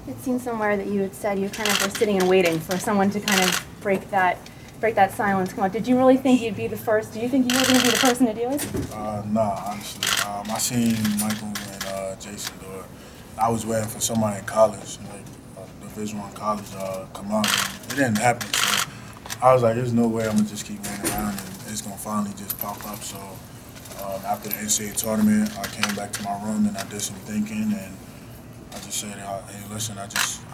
I'd seen somewhere that you had said you kind of were sitting and waiting for someone to kind of break that silence. Come on, did you really think you'd be the first? Do you think you were going to be the person to do it? Nah, honestly. I seen Michael and Jason do it. I was waiting for somebody in college, like Division I college, come out. And it didn't happen, so I was like, there's no way I'm going to just keep waiting around and it's going to finally just pop up. So after the NCAA tournament, I came back to my room and I did some thinking, and I just said, hey, listen, I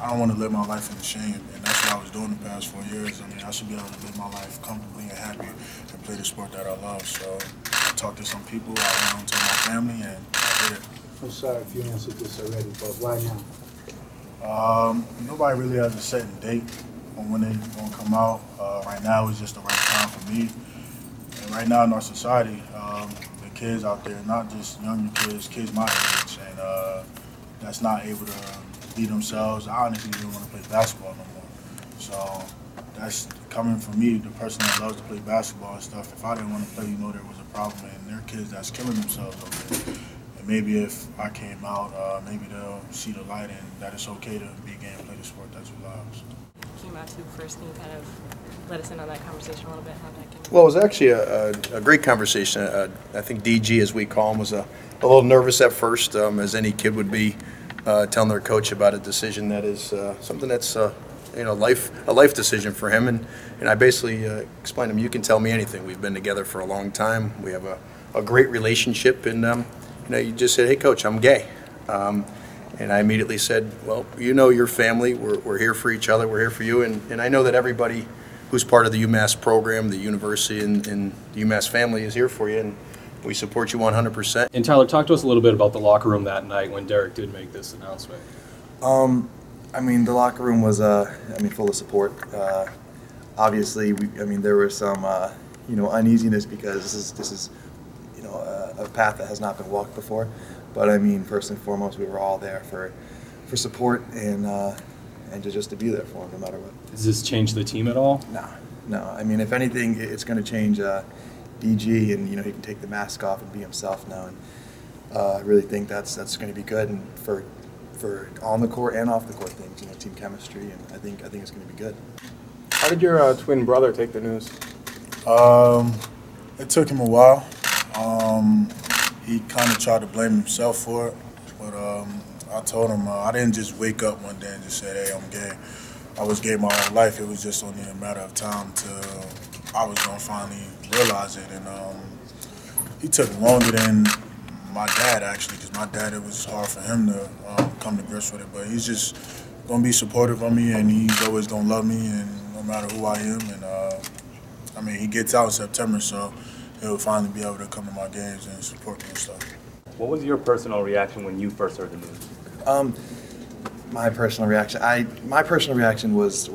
don't want to live my life in shame, and that's what I was doing the past 4 years. I mean, I should be able to live my life comfortably and happy and play the sport that I love. So I talked to some people, I went home to my family, and I did it. I'm sorry if you answered this already, but why now? Nobody really has a certain date on when they're going to come out. Right now is just the right time for me. And right now in our society, the kids out there, not just younger kids my age, and that's not able to be themselves. I honestly didn't want to play basketball no more. So that's coming from me, the person that loves to play basketball and stuff. If I didn't want to play, you know there was a problem, and there are kids that's killing themselves over there. And maybe if I came out, maybe they'll see the light and that it's okay to be gay and play the sport that you love. So. Came out to first, can you kind of let us in on that conversation a little bit? How that came Well, it was actually a great conversation. I think DG, as we call him, was a little nervous at first, as any kid would be, telling their coach about a decision that is something that's a life decision for him. And I basically explained to him, you can tell me anything. We've been together for a long time. We have a great relationship, and you just said, hey, coach, I'm gay. And I immediately said, well, you know your family. We're here for each other. We're here for you. And I know that everybody who's part of the UMass program, the university, and the UMass family is here for you. And we support you 100%. And Tyler, talk to us a little bit about the locker room that night when Derrick did make this announcement. I mean, the locker room was, full of support. Obviously, there was some, uneasiness because this is, a path that has not been walked before. But I mean, first and foremost, we were all there for support and just to be there for him, no matter what. Does this change the team at all? No. I mean, if anything, it's going to change DG, and he can take the mask off and be himself now. And I really think that's going to be good, and for on the court and off the court things, team chemistry, and I think it's going to be good. How did your twin brother take the news? It took him a while. He kind of tried to blame himself for it, but I told him I didn't just wake up one day and just say, hey, I'm gay. I was gay my whole life. It was just only a matter of time till I was going to finally realize it. And he took longer than my dad, actually, because my dad, it was hard for him to come to grips with it. But he's just going to be supportive of me, and he's always going to love me, and no matter who I am. And he gets out in September, so he'll finally be able to come to my games and support me and stuff. What was your personal reaction when you first heard the news? My personal reaction was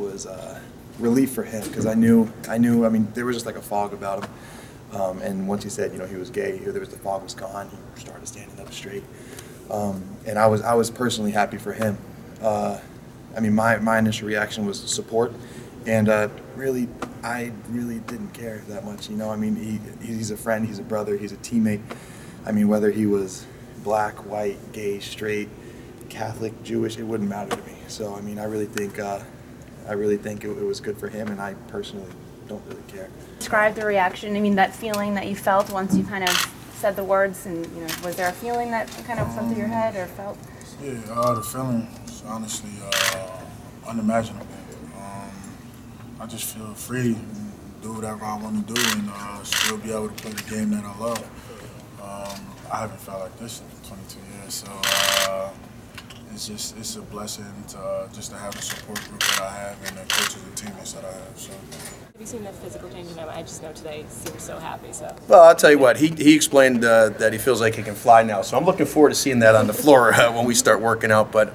relief for him, because I knew. I mean, there was just like a fog about him. And once he said, he was gay, there was the fog was gone. He started standing up straight. And I was personally happy for him. My initial reaction was support, and I really didn't care that much. He's a friend, he's a brother, he's a teammate. Whether he was black, white, gay, straight, Catholic, Jewish, it wouldn't matter to me. So I really think it was good for him, and I personally don't really care. Describe the reaction. That feeling that you felt once you kind of said the words, and was there a feeling that kind of went through your head or felt? Yeah, the feeling is honestly unimaginable. I just feel free and do whatever I want to do, and still be able to play the game that I love. I haven't felt like this in 22 years, so it's a blessing to just to have the support group that I have and the coaches and teammates that I have. So. Have you seen the physical change in him? I just know today he seems so happy. So. Well, I'll tell you what, he explained that he feels like he can fly now, so I'm looking forward to seeing that on the floor when we start working out. But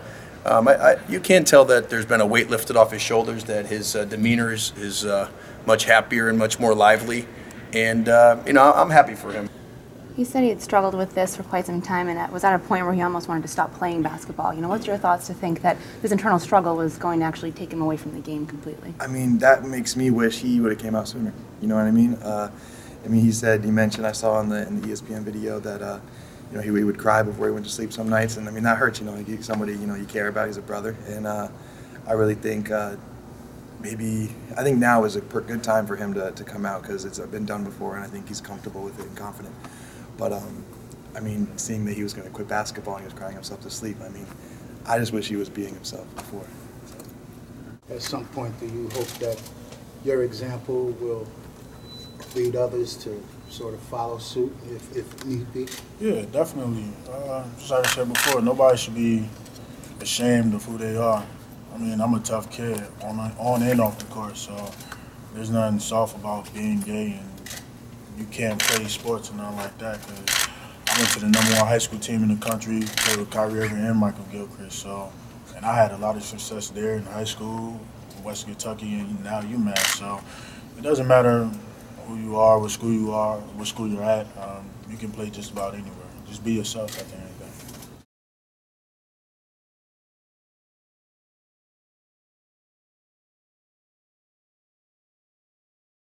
you can't tell that there's been a weight lifted off his shoulders, that his demeanor is much happier and much more lively, and I'm happy for him. He said he had struggled with this for quite some time, and was at a point where he almost wanted to stop playing basketball. What's your thoughts to think that this internal struggle was going to actually take him away from the game completely? That makes me wish he would have came out sooner. You know what I mean? He mentioned, I saw in the ESPN video that you know, he would cry before he went to sleep some nights, and I mean that hurts. You know, somebody you care about. He's a brother, and I really think I think now is a good time for him to come out because it's been done before, and I think he's comfortable with it and confident. But I mean, seeing that he was going to quit basketball and he was crying himself to sleep, I mean, I just wish he was being himself before. At some point, do you hope that your example will lead others to sort of follow suit if need be? Yeah, definitely. Just like I said before, nobody should be ashamed of who they are. I mean, I'm a tough kid on and off the court, so there's nothing soft about being gay, and you can't play sports or nothing like that. Cause I went to the #1 high school team in the country, played with Kyrie Irving and Michael Gilchrist, so, and I had a lot of success there in high school, West Kentucky, and now UMass. So it doesn't matter who you are, what school you are, what school you're at. You can play just about anywhere. Just be yourself at the end of the day.